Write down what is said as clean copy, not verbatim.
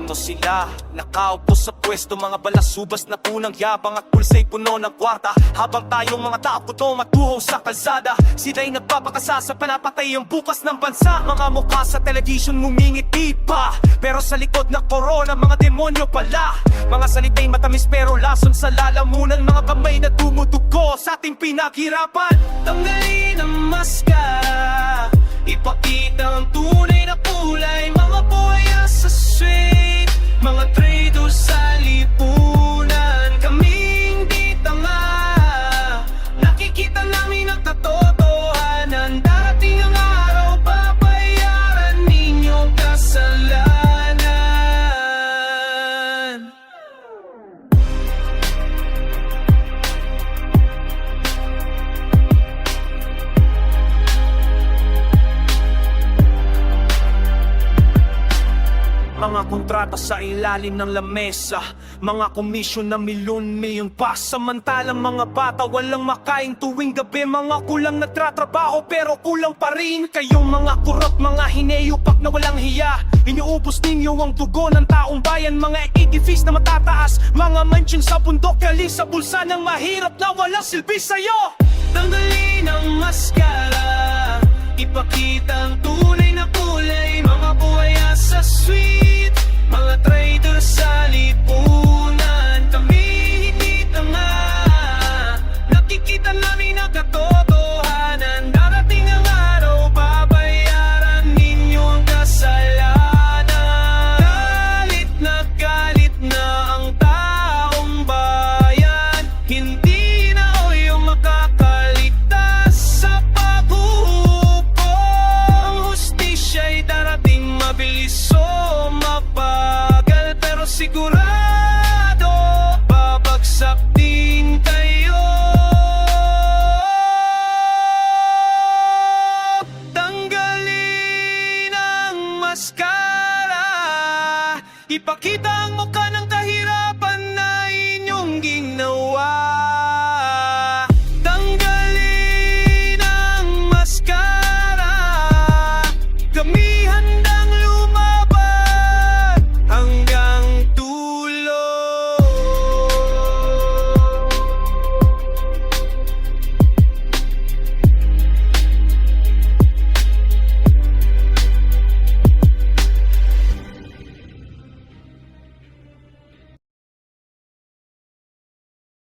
Narito sila, nakaupo sa pwesto, mga balasubas na punang yabang at pulsa'y puno ng kwarta. Habang tayong mga tao matuho sa kalsada, sila'y nagpapakasa sa panapatay ang bukas ng bansa. Mga mukha sa television ngumingiti pa, pero sa likod na korona, mga demonyo pala. Mga salita'y matamis pero lason sa lalamunan, mga kamay na tumutugo sa ating pinaghirapan. Tanggalin ang maskara, ipakita ang tunay na kulay. Mga buhaya sa street, mga trader sa lipunan. Kaming di tanga, nakikita namin ang katotohanan. Darating ang araw, babayaran ninyong kasalanan. Mga kontrata sa ilalim ng lamesa, mga komisyon na milyon-milyon pa. Samantalang mga bata walang makain tuwing gabi. Mga kulang nagtratrabaho pero kulang pa rin. Kayong mga kurap, mga hineyupak na walang hiya, inuubos ninyo ang dugo ng taong bayan. Mga edifice na matataas, mga mansion sa bundok, galing sa bulsa ng mahirap na walang silbi sa'yo. Tanggalin ang maskara, ipakita ang tunay na kulay. Mga buhaya sa street, mga trader sa lipunan. Kami hindi tanga, nakikita namin ang katotohanan. Darating ang araw, babayaran ninyong kasalanan. Galit na ang taong bayan, hindi na yung makakaligtas sa paghuhupo. Ang hustisya'y darating mabilis o mabagal, pero sigurado babagsak din kayo. Tanggalin ang maskara, ipakita ang mukha